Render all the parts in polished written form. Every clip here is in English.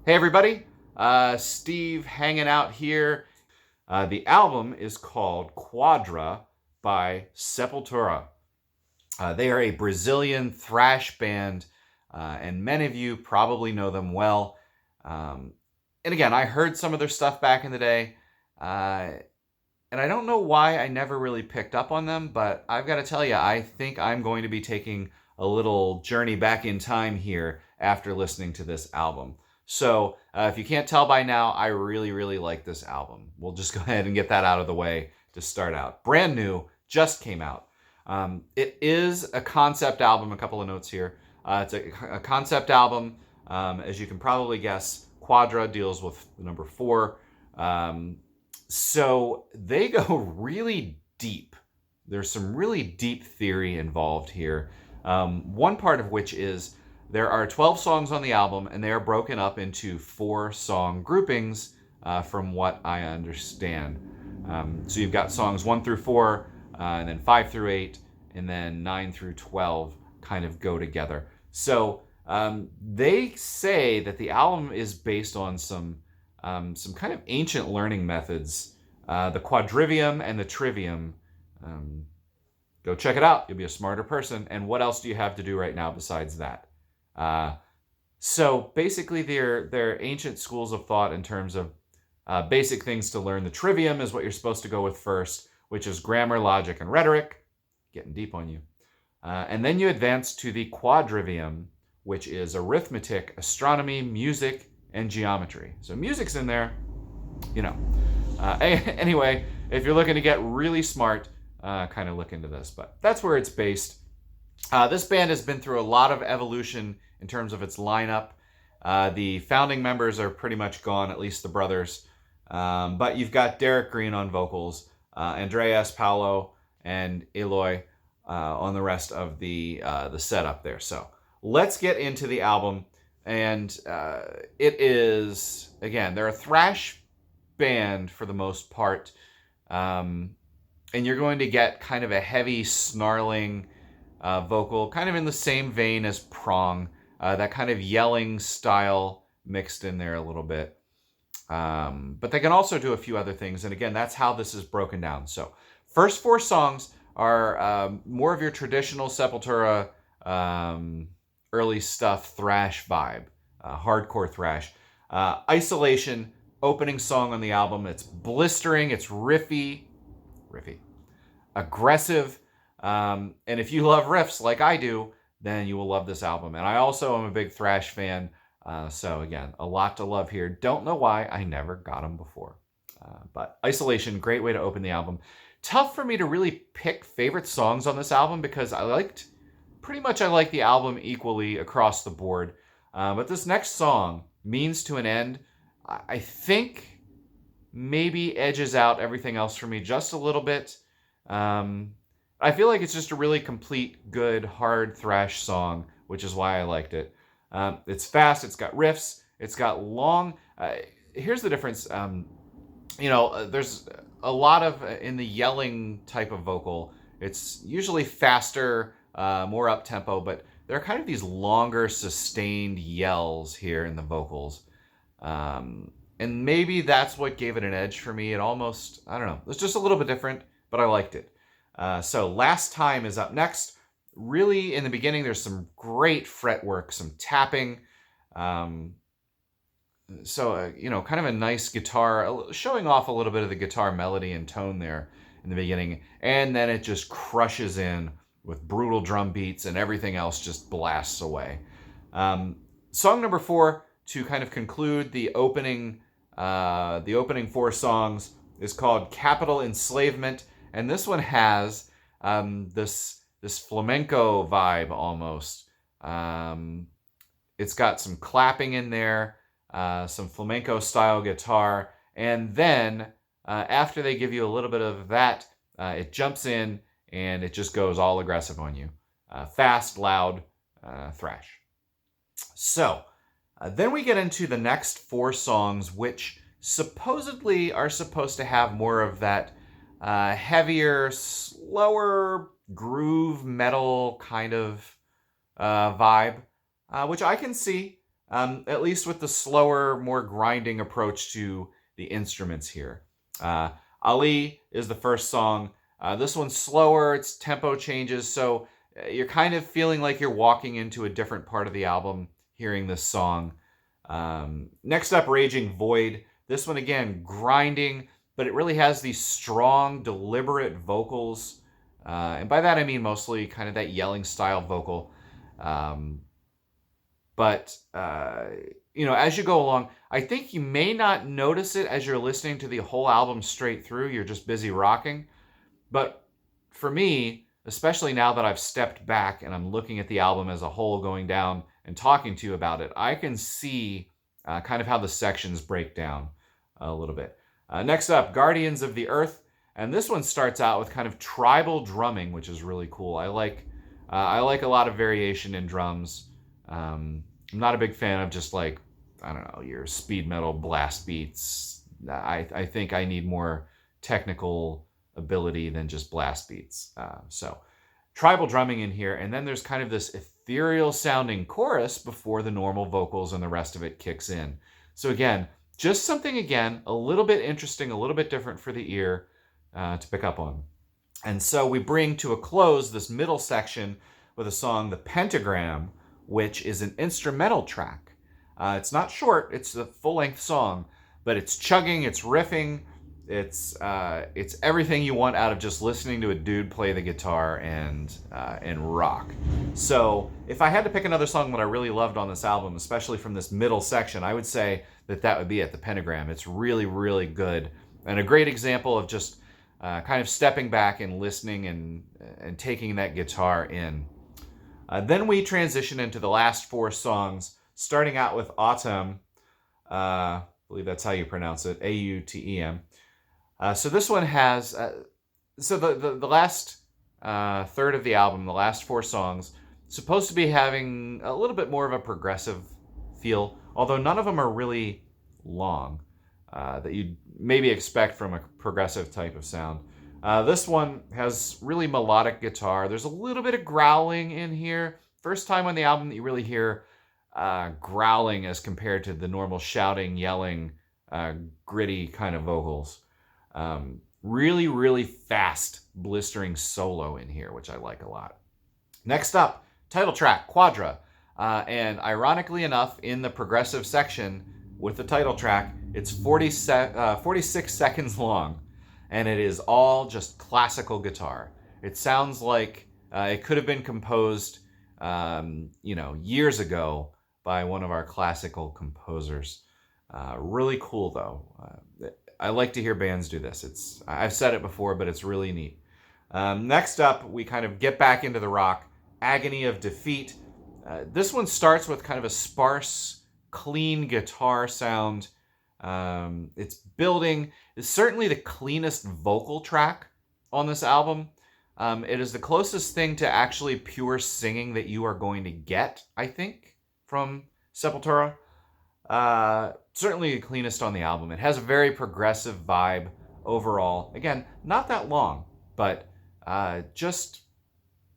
Hey everybody, Steve hanging out here. The album is called Quadra by Sepultura. They are a Brazilian thrash band, and many of you probably know them well. And again, I heard some of their stuff back in the day, and I don't know why I never really picked up on them, but I've got to tell you, I think I'm going to be taking a little journey back in time here after listening to this album. So if you can't tell by now, I really, really like this album. We'll just go ahead and get that out of the way to start out. Brand new, just came out. It is a concept album, a couple of notes here. It's a concept album. As you can probably guess, Quadra deals with the number 4. So they go really deep. There's some really deep theory involved here. One part of which is there are 12 songs on the album, and they are broken up into 4 song groupings, from what I understand. So you've got songs 1 through 4, and then 5 through 8, and then 9 through 12 kind of go together. So they say that the album is based on some kind of ancient learning methods, the quadrivium and the trivium. Go check it out. You'll be a smarter person. And what else do you have to do right now besides that? So basically, they're ancient schools of thought in terms of basic things to learn. The trivium is what you're supposed to go with first, which is grammar, logic, and rhetoric. Getting deep on you. And then you advance to the quadrivium, which is arithmetic, astronomy, music, and geometry. So music's in there, you know. Anyway, if you're looking to get really smart, kind of look into this. But that's where it's based. This band has been through a lot of evolution in terms of its lineup. The founding members are pretty much gone, at least the brothers. But you've got Derek Green on vocals, Andreas, Paulo, and Eloy on the rest of the setup there. So let's get into the album. And it is, again, they're a thrash band for the most part. And you're going to get kind of a heavy, snarling vocal, kind of in the same vein as Prong. That kind of yelling style mixed in there a little bit. But they can also do a few other things. And again, that's how this is broken down. So first 4 songs are more of your traditional Sepultura early stuff, thrash vibe, hardcore thrash. Isolation, opening song on the album. It's blistering, it's riffy, aggressive. And if you love riffs like I do, then you will love this album. And I also am a big thrash fan. So again, a lot to love here. Don't know why I never got them before. But Isolation, great way to open the album. Tough for me to really pick favorite songs on this album because I like the album equally across the board. But this next song, Means to an End, I think maybe edges out everything else for me just a little bit. I feel like it's just a really complete, good, hard thrash song, which is why I liked it. It's fast, it's got riffs, it's got long... here's the difference. There's a lot of, in the yelling type of vocal, it's usually faster, more up-tempo, but there are kind of these longer, sustained yells here in the vocals. And maybe that's what gave it an edge for me. It almost, I don't know, it's just a little bit different, but I liked it. So Last Time is up next. Really, in the beginning, there's some great fretwork, some tapping. Kind of a nice guitar, showing off a little bit of the guitar melody and tone there in the beginning. And then it just crushes in with brutal drum beats and everything else just blasts away. Song number 4, to kind of conclude the opening 4 songs, is called Capital Enslavement. And this one has this flamenco vibe almost. It's got some clapping in there, some flamenco style guitar, and then after they give you a little bit of that, it jumps in and it just goes all aggressive on you. Fast, loud, thrash. So then we get into the next 4 songs, which supposedly are supposed to have more of that heavier, slower groove metal kind of vibe, which I can see. at least with the slower, more grinding approach to the instruments here. Ali is the first song. This one's slower, its tempo changes, so you're kind of feeling like you're walking into a different part of the album hearing this song. Next up, Raging Void. This one, again, grinding, but it really has these strong, deliberate vocals. And by that I mean mostly kind of that yelling style vocal. But as you go along, I think you may not notice it as you're listening to the whole album straight through. You're just busy rocking. But for me, especially now that I've stepped back and I'm looking at the album as a whole, going down and talking to you about it, I can see kind of how the sections break down a little bit. Next up, Guardians of the Earth. And this one starts out with kind of tribal drumming, which is really cool. I like a lot of variation in drums. I'm not a big fan of just like, I don't know, your speed metal blast beats. I think I need more technical ability than just blast beats. So tribal drumming in here, and then there's kind of this ethereal sounding chorus before the normal vocals and the rest of it kicks in. So again, just something, again, a little bit interesting, a little bit different for the ear to pick up on. And so we bring to a close this middle section with a song, The Pentagram, which is an instrumental track. It's not short, it's a full-length song, but it's chugging, it's riffing, it's everything you want out of just listening to a dude play the guitar and rock. So if I had to pick another song that I really loved on this album, especially from this middle section, I would say that would be it, The Pentagram. It's really, really good, and a great example of just kind of stepping back and listening and taking that guitar in. Then we transition into the last four songs, starting out with Autumn. I believe that's how you pronounce it, Autem. So this one has, the last third of the album, the last four songs, supposed to be having a little bit more of a progressive feel, although none of them are really long, that you'd maybe expect from a progressive type of sound. This one has really melodic guitar. There's a little bit of growling in here. First time on the album that you really hear growling as compared to the normal shouting, yelling, gritty kind of vocals. Really, really fast, blistering solo in here, which I like a lot. Next up, title track, Quadra. And ironically enough, in the progressive section with the title track, it's 46 seconds long. And it is all just classical guitar. It sounds like it could have been composed, years ago by one of our classical composers. Really cool, though. I like to hear bands do this. I've said it before, but it's really neat. Next up, we kind of get back into the rock. Agony of Defeat. This one starts with kind of a sparse, clean guitar sound. It's building. It's certainly the cleanest vocal track on this album. It is the closest thing to actually pure singing that you are going to get, I think, from Sepultura. Certainly the cleanest on the album. It has a very progressive vibe overall. Again, not that long, but just,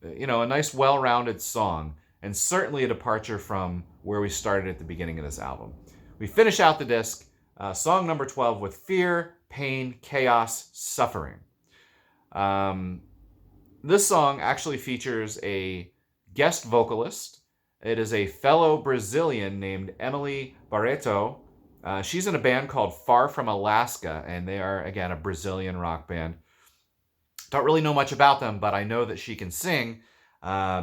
a nice well-rounded song, and certainly a departure from where we started at the beginning of this album. We finish out the disc, song number 12, with Fear, Pain, Chaos, Suffering. This song actually features a guest vocalist. It is a fellow Brazilian named Emily Barreto. She's in a band called Far From Alaska, and they are, again, a Brazilian rock band. Don't really know much about them, but I know that she can sing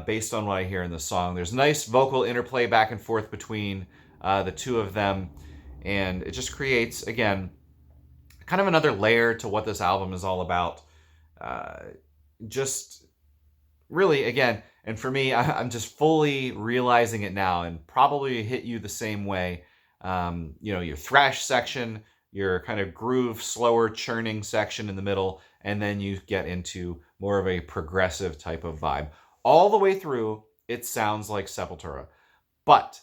based on what I hear in the song. There's nice vocal interplay back and forth between the two of them, and it just creates, again, kind of another layer to what this album is all about. Just really, again, and for me, I'm just fully realizing it now, and probably hit you the same way. Your thrash section, your kind of groove, slower churning section in the middle, and then you get into more of a progressive type of vibe. All the way through, it sounds like Sepultura. But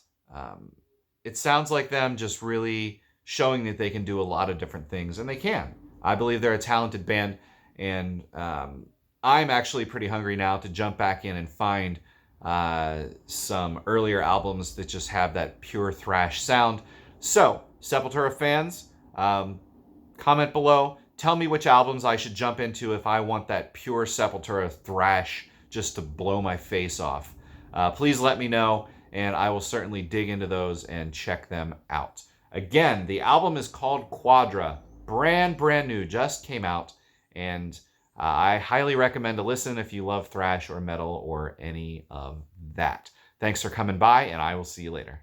it sounds like them just really showing that they can do a lot of different things, and they can. I believe they're a talented band, and I'm actually pretty hungry now to jump back in and find some earlier albums that just have that pure thrash sound. So, Sepultura fans, comment below. Tell me which albums I should jump into if I want that pure Sepultura thrash just to blow my face off. Please let me know, and I will certainly dig into those and check them out. Again, the album is called Quadra. Brand new, just came out, and I highly recommend to listen if you love thrash or metal or any of that. Thanks for coming by, and I will see you later.